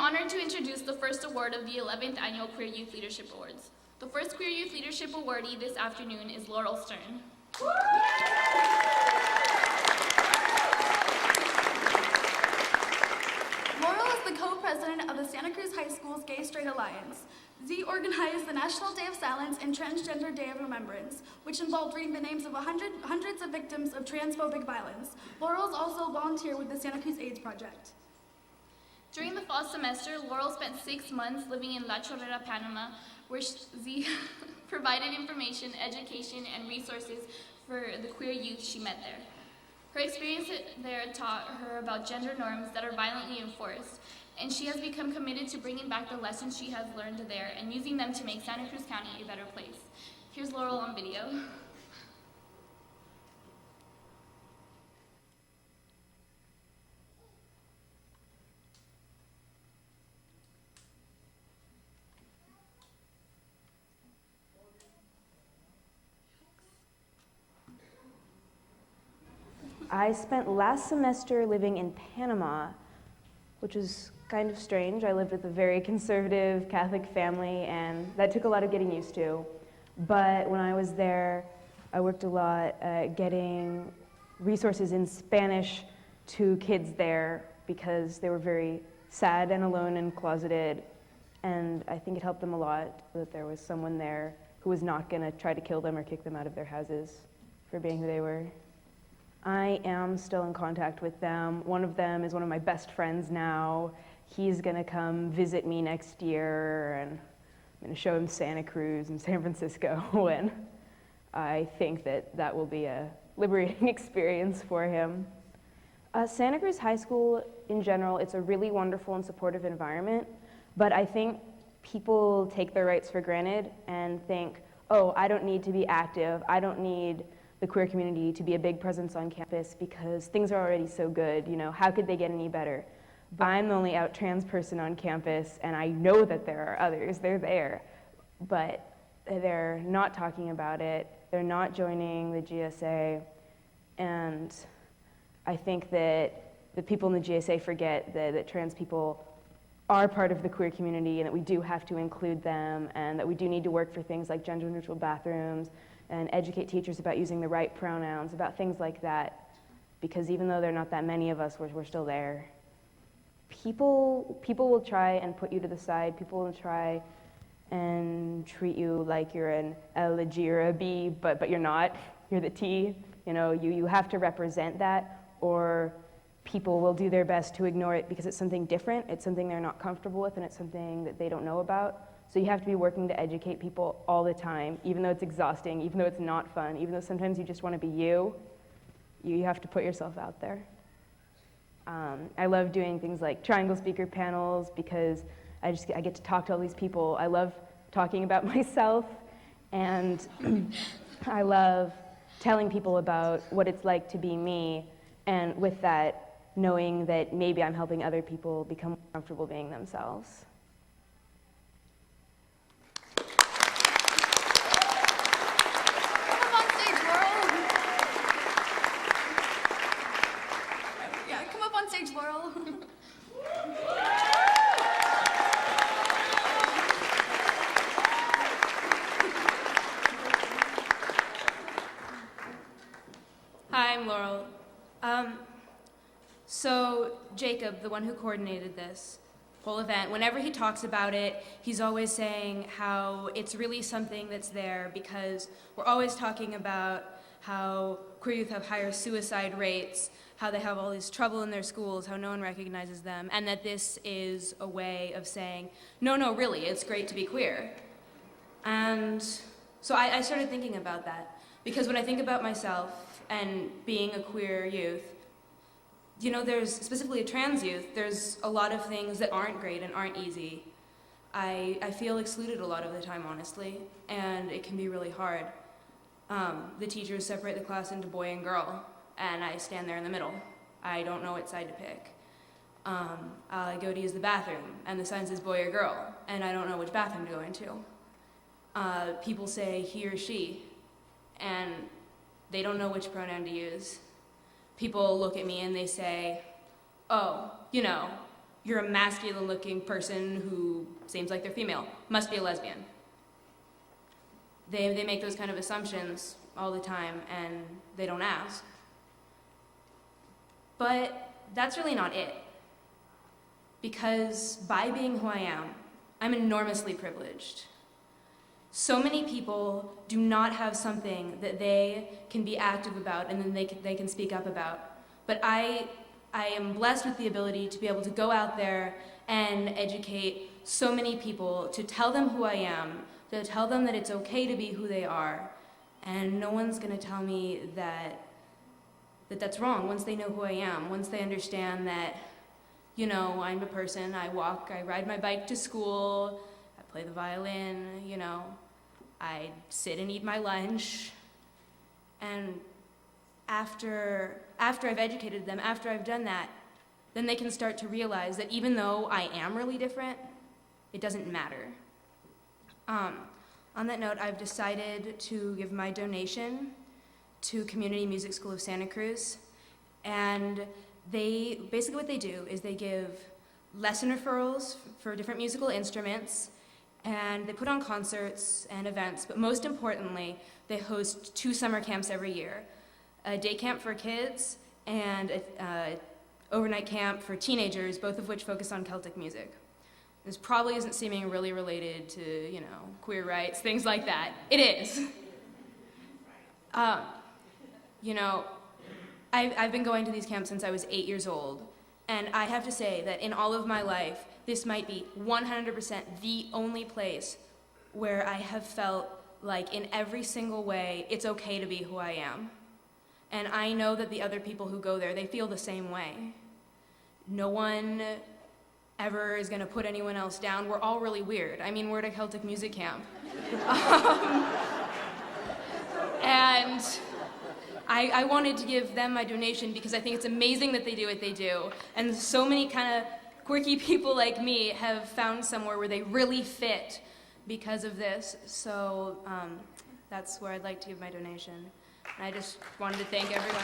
honored to introduce the first award of the 11th Annual Queer Youth Leadership Awards. The first Queer Youth Leadership Awardee this afternoon is Laurel Stern. Laurel is the co-president of the Santa Cruz High School's Gay Straight Alliance. Z organized the National Day of Silence and Transgender Day of Remembrance, which involved reading the names of hundreds of victims of transphobic violence. Laurel is also a volunteer with the Santa Cruz AIDS Project. During the fall semester, Laurel spent 6 months living in La Chorrera, Panama, where Z provided information, education, and resources for the queer youth she met there. Her experience there taught her about gender norms that are violently enforced, and she has become committed to bringing back the lessons she has learned there and using them to make Santa Cruz County a better place. Here's Laurel on video. I spent last semester living in Panama, which was kind of strange. I lived with a very conservative Catholic family, and that took a lot of getting used to. But when I was there, I worked a lot getting resources in Spanish to kids there because they were very sad and alone and closeted. And I think it helped them a lot that there was someone there who was not going to try to kill them or kick them out of their houses for being who they were. I am still in contact with them. One of them is one of my best friends now. He's gonna come visit me next year, and I'm gonna show him Santa Cruz and San Francisco, and I think that that will be a liberating experience for him. Santa Cruz High School, in general, it's a really wonderful and supportive environment, but I think people take their rights for granted and think, oh, I don't need to be active, I don't need the queer community to be a big presence on campus because things are already so good, you know, how could they get any better? But I'm the only out trans person on campus, and I know that there are others, they're there, but they're not talking about it, they're not joining the GSA, and I think that the people in the GSA forget that trans people are part of the queer community and that we do have to include them and that we do need to work for things like gender-neutral bathrooms and educate teachers about using the right pronouns, about things like that, because even though there are not that many of us, we're still there. People will try and put you to the side, people will try and treat you like you're an L, a G, or a B, but you're not, you're the T. You know, you have to represent that, or people will do their best to ignore it because it's something different, it's something they're not comfortable with, and it's something that they don't know about. So you have to be working to educate people all the time, even though it's exhausting, even though it's not fun, even though sometimes you just want to be you have to put yourself out there. I love doing things like triangle speaker panels because I get to talk to all these people. I love talking about myself, and I love telling people about what it's like to be me, and with that, knowing that maybe I'm helping other people become comfortable being themselves. Laurel. Hi, I'm Laurel. So Jacob, the one who coordinated this whole event, whenever he talks about it, he's always saying how it's really something that's there because we're always talking about how queer youth have higher suicide rates, how they have all this trouble in their schools, how no one recognizes them, and that this is a way of saying, no, really, it's great to be queer. And so I started thinking about that, because when I think about myself and being a queer youth, you know, there's, specifically a trans youth, there's a lot of things that aren't great and aren't easy. I feel excluded a lot of the time, honestly, and it can be really hard. The teachers separate the class into boy and girl, and I stand there in the middle. I don't know what side to pick. I go to use the bathroom, and the sign says boy or girl, and I don't know which bathroom to go into. People say he or she, and they don't know which pronoun to use. People look at me and they say, oh, you know, you're a masculine-looking person who seems like they're female, must be a lesbian. They make those kind of assumptions all the time, and they don't ask. But that's really not it. Because by being who I am, I'm enormously privileged. So many people do not have something that they can be active about and then they can speak up about. But I am blessed with the ability to be able to go out there and educate so many people, to tell them who I am, to tell them that it's okay to be who they are, and no one's going to tell me that's wrong once they know who I am, once they understand that, you know, I'm a person, I walk, I ride my bike to school, I play the violin, you know, I sit and eat my lunch, and after I've educated them, after I've done that, then they can start to realize that even though I am really different, it doesn't matter. On that note, I've decided to give my donation to Community Music School of Santa Cruz, and basically what they do is they give lesson referrals for different musical instruments, and they put on concerts and events, but most importantly, they host 2 summer camps every year. A day camp for kids and an overnight camp for teenagers, both of which focus on Celtic music. This probably isn't seeming really related to, you know, queer rights, things like that. It is. You know, I've been going to these camps since I was 8 years old, and I have to say that in all of my life, this might be 100% the only place where I have felt like in every single way it's okay to be who I am. And I know that the other people who go there, they feel the same way. No one ever is going to put anyone else down. We're all really weird. I mean, we're at a Celtic music camp. And I wanted to give them my donation because I think it's amazing that they do what they do. And so many kind of quirky people like me have found somewhere where they really fit because of this. So that's where I'd like to give my donation. And I just wanted to thank everyone.